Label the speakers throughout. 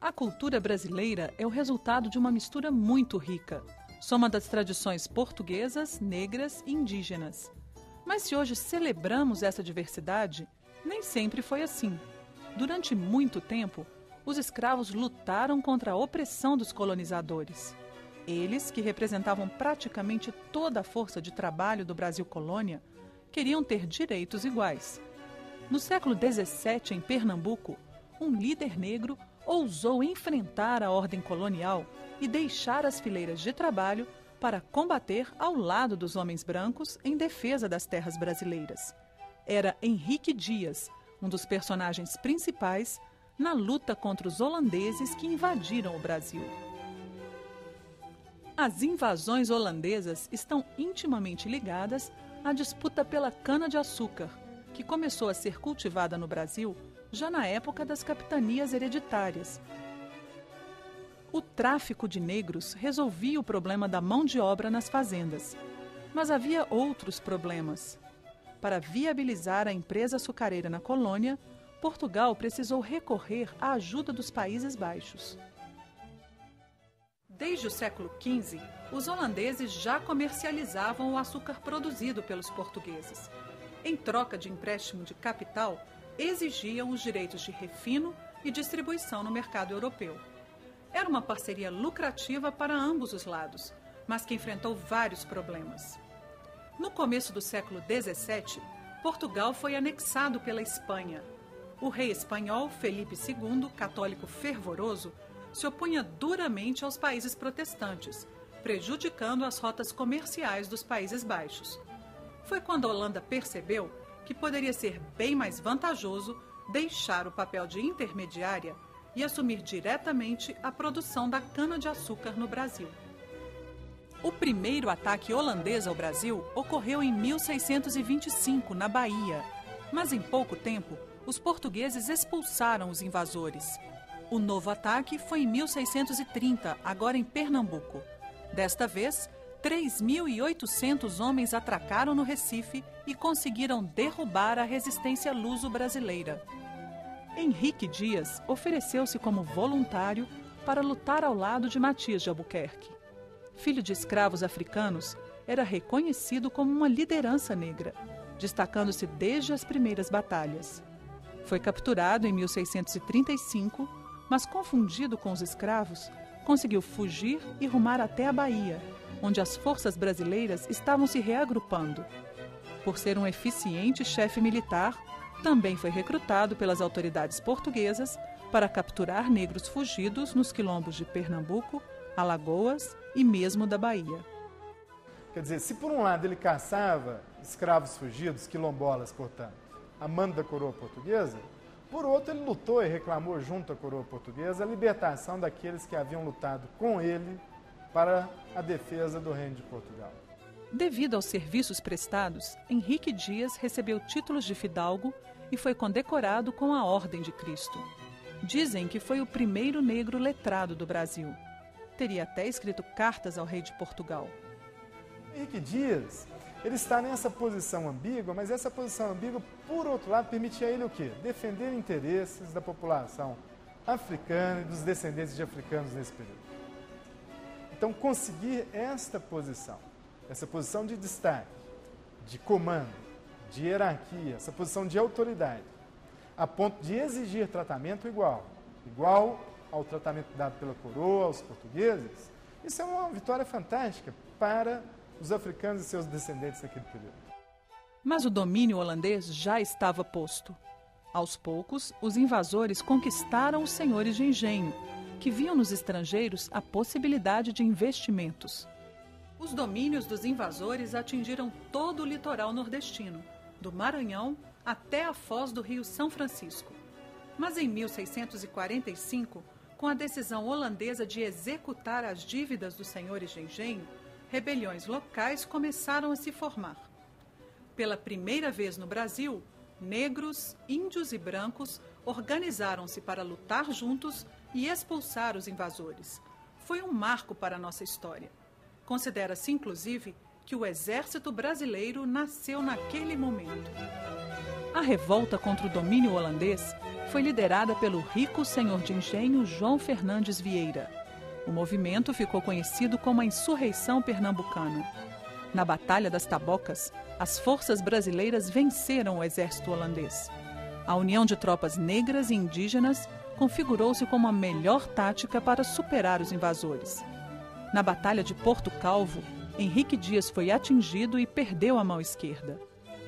Speaker 1: A cultura brasileira é o resultado de uma mistura muito rica, soma das tradições portuguesas, negras e indígenas. Mas se hoje celebramos essa diversidade, nem sempre foi assim. Durante muito tempo, os escravos lutaram contra a opressão dos colonizadores. Eles, que representavam praticamente toda a força de trabalho do Brasil colônia, queriam ter direitos iguais. No século XVII, em Pernambuco, um líder negro ousou enfrentar a ordem colonial e deixar as fileiras de trabalho para combater ao lado dos homens brancos em defesa das terras brasileiras. Era Henrique Dias, um dos personagens principais na luta contra os holandeses que invadiram o Brasil. As invasões holandesas estão intimamente ligadas à disputa pela cana-de-açúcar, que começou a ser cultivada no Brasil já na época das capitanias hereditárias. O tráfico de negros resolvia o problema da mão de obra nas fazendas, mas havia outros problemas. Para viabilizar a empresa açucareira na colônia, Portugal precisou recorrer à ajuda dos Países Baixos. Desde o século XV, os holandeses já comercializavam o açúcar produzido pelos portugueses. Em troca de empréstimo de capital, exigiam os direitos de refino e distribuição no mercado europeu. Era uma parceria lucrativa para ambos os lados, mas que enfrentou vários problemas. No começo do século XVII, Portugal foi anexado pela Espanha. O rei espanhol Felipe II, católico fervoroso, se opunha duramente aos países protestantes, prejudicando as rotas comerciais dos Países Baixos. Foi quando a Holanda percebeu que poderia ser bem mais vantajoso deixar o papel de intermediária e assumir diretamente a produção da cana-de-açúcar no Brasil. O primeiro ataque holandês ao Brasil ocorreu em 1625, na Bahia, mas em pouco tempo os portugueses expulsaram os invasores. O novo ataque foi em 1630, agora em Pernambuco. Desta vez, 3.800 homens atracaram no Recife e conseguiram derrubar a resistência luso-brasileira. Henrique Dias ofereceu-se como voluntário para lutar ao lado de Matias de Albuquerque. Filho de escravos africanos, era reconhecido como uma liderança negra, destacando-se desde as primeiras batalhas. Foi capturado em 1635, mas confundido com os escravos, conseguiu fugir e rumar até a Bahia, onde as forças brasileiras estavam se reagrupando. Por ser um eficiente chefe militar, também foi recrutado pelas autoridades portuguesas para capturar negros fugidos nos quilombos de Pernambuco, Alagoas e mesmo da Bahia.
Speaker 2: Quer dizer, se por um lado ele caçava escravos fugidos, quilombolas, portanto, a mando da coroa portuguesa, por outro ele lutou e reclamou junto à coroa portuguesa a libertação daqueles que haviam lutado com ele para a defesa do Reino de Portugal.
Speaker 1: Devido aos serviços prestados, Henrique Dias recebeu títulos de fidalgo e foi condecorado com a Ordem de Cristo. Dizem que foi o primeiro negro letrado do Brasil. Teria até escrito cartas ao rei de Portugal.
Speaker 2: Henrique Dias, ele está nessa posição ambígua, mas essa posição ambígua, por outro lado, permitia a ele o quê? Defender interesses da população africana e dos descendentes de africanos nesse período. Então, conseguir essa posição de destaque, de comando, de hierarquia, essa posição de autoridade, a ponto de exigir tratamento igual ao tratamento dado pela coroa, aos portugueses, isso é uma vitória fantástica para os africanos e seus descendentes naquele período.
Speaker 1: Mas o domínio holandês já estava posto. Aos poucos, os invasores conquistaram os senhores de engenho, que viam nos estrangeiros a possibilidade de investimentos. Os domínios dos invasores atingiram todo o litoral nordestino, do Maranhão até a foz do rio São Francisco. Mas em 1645, com a decisão holandesa de executar as dívidas dos senhores de engenho, rebeliões locais começaram a se formar. Pela primeira vez no Brasil, negros, índios e brancos organizaram-se para lutar juntos e expulsar os invasores. Foi um marco para a nossa história. Considera-se, inclusive, que o exército brasileiro nasceu naquele momento. A revolta contra o domínio holandês foi liderada pelo rico senhor de engenho João Fernandes Vieira. O movimento ficou conhecido como a Insurreição Pernambucana. Na Batalha das Tabocas, as forças brasileiras venceram o exército holandês. A união de tropas negras e indígenas configurou-se como a melhor tática para superar os invasores. Na Batalha de Porto Calvo, Henrique Dias foi atingido e perdeu a mão esquerda.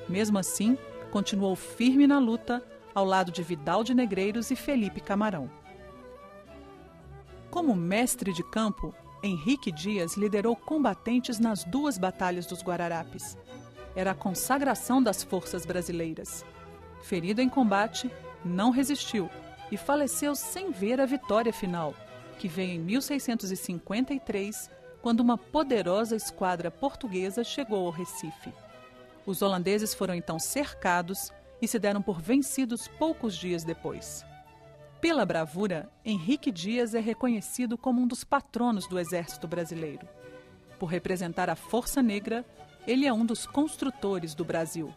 Speaker 1: Mesmo assim, continuou firme na luta, ao lado de Vidal de Negreiros e Felipe Camarão. Como mestre de campo, Henrique Dias liderou combatentes nas 2 batalhas dos Guararapes. Era a consagração das forças brasileiras. Ferido em combate, não resistiu e faleceu sem ver a vitória final, que veio em 1653, quando uma poderosa esquadra portuguesa chegou ao Recife. Os holandeses foram então cercados e se deram por vencidos poucos dias depois. Pela bravura, Henrique Dias é reconhecido como um dos patronos do Exército Brasileiro. Por representar a Força Negra, ele é um dos construtores do Brasil.